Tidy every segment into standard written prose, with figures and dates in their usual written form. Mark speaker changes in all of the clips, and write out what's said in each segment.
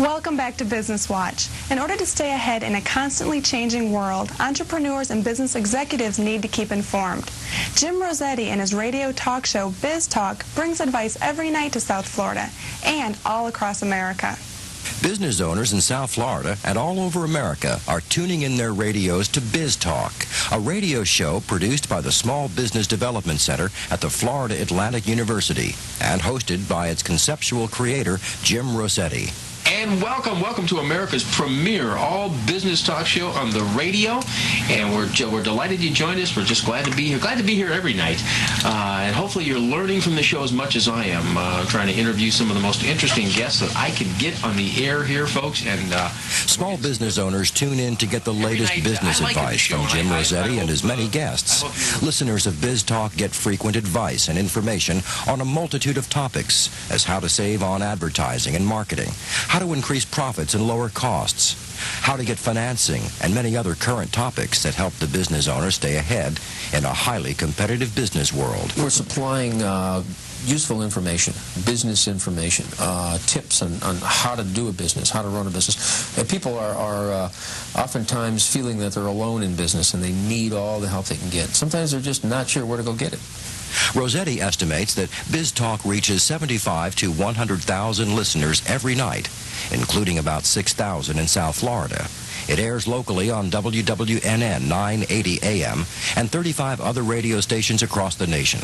Speaker 1: Welcome back to Business Watch. In order to stay ahead in a constantly changing world, entrepreneurs and business executives need to keep informed. Jim Rosetti and his radio talk show, Biz Talk, brings advice every night to South Florida and all across America.
Speaker 2: Business owners in South Florida and all over America are tuning in their radios to Biz Talk, a radio show produced by the Small Business Development Center at the Florida Atlantic University and hosted by its conceptual creator, Jim Rosetti.
Speaker 3: And welcome to America's premier all-business talk show on the radio. And we're delighted you joined us. We're just glad to be here. Glad to be here every night. And hopefully you're learning from the show as much as I am. Trying to interview some of the most interesting guests that I can get on the air here, folks. And
Speaker 2: small business owners tune in to get the latest business advice from Jim Rosetti and his many guests. Listeners of Biz Talk get frequent advice and information on a multitude of topics, as how to save on advertising and marketing, how to increase profits and lower costs, how to get financing, and many other current topics that help the business owner stay ahead in a highly competitive business world.
Speaker 4: We're supplying useful information, business information, tips on how to do a business, how to run a business. And people are oftentimes feeling that they're alone in business and they need all the help they can get. Sometimes they're just not sure where to go get it.
Speaker 2: Rosetti estimates that Biz Talk reaches 75 to 100,000 listeners every night, including about 6,000 in South Florida. It airs locally on WWNN 980 AM and 35 other radio stations across the nation.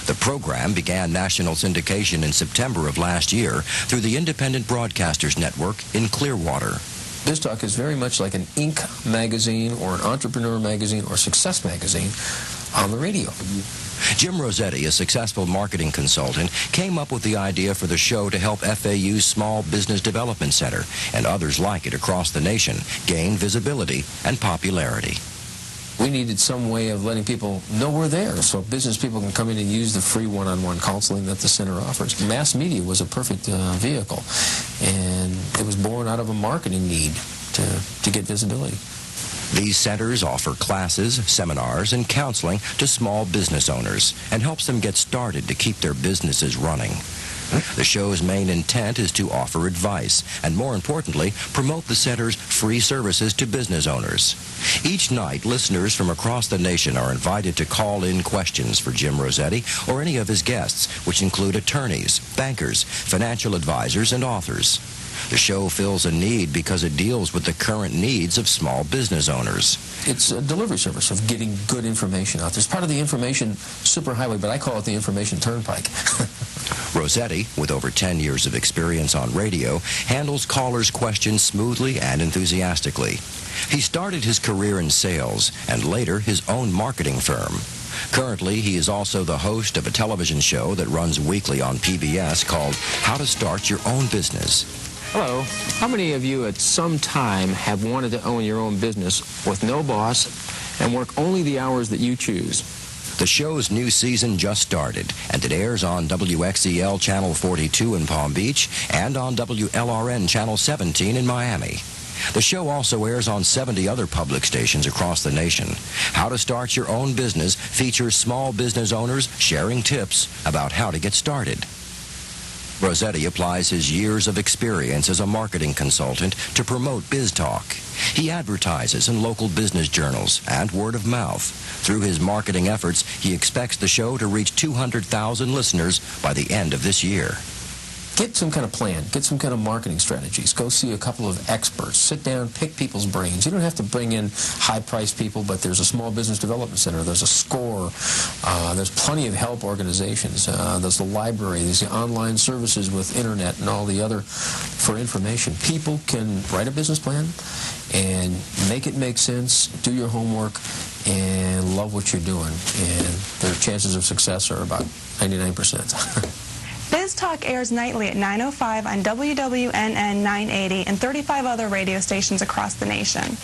Speaker 2: The program began national syndication in September of last year through the Independent Broadcasters Network in Clearwater.
Speaker 4: Biz Talk is very much like an Inc. magazine or an entrepreneur magazine or success magazine on the radio.
Speaker 2: Jim Rosetti, a successful marketing consultant, came up with the idea for the show to help FAU's Small Business Development Center and others like it across the nation gain visibility and popularity.
Speaker 4: We needed some way of letting people know we're there so business people can come in and use the free one-on-one counseling that the center offers. Mass media was a perfect vehicle, and it was born out of a marketing need to get visibility.
Speaker 2: These centers offer classes, seminars, and counseling to small business owners and helps them get started to keep their businesses running. The show's main intent is to offer advice and, more importantly, promote the center's free services to business owners. Each night, listeners from across the nation are invited to call in questions for Jim Rosetti or any of his guests, which include attorneys, bankers, financial advisors, and authors. The show fills a need because it deals with the current needs of small business owners.
Speaker 4: It's a delivery service of getting good information out there. It's part of the information superhighway, but I call it the information turnpike.
Speaker 2: Rosetti, with over 10 years of experience on radio, handles callers' questions smoothly and enthusiastically. He started his career in sales and later his own marketing firm. Currently, he is also the host of a television show that runs weekly on PBS called How to Start Your Own Business.
Speaker 5: Hello. How many of you at some time have wanted to own your own business with no boss and work only the hours that you choose?
Speaker 2: The show's new season just started, and it airs on WXEL Channel 42 in Palm Beach and on WLRN Channel 17 in Miami. The show also airs on 70 other public stations across the nation. How to Start Your Own Business features small business owners sharing tips about how to get started. Rosetti applies his years of experience as a marketing consultant to promote Biz Talk. He advertises in local business journals and word of mouth. Through his marketing efforts, he expects the show to reach 200,000 listeners by the end of this year.
Speaker 4: Get some kind of plan. Get some kind of marketing strategies. Go see a couple of experts. Sit down, pick people's brains. You don't have to bring in high-priced people, but there's a Small Business Development Center. There's a SCORE. There's plenty of help organizations. There's the library. There's the online services with internet and all the other for information. People can write a business plan and make it make sense, do your homework, and love what you're doing. And their chances of success are about 99%.
Speaker 1: Biz Talk airs nightly at 9:05 on WWNN 980 and 35 other radio stations across the nation.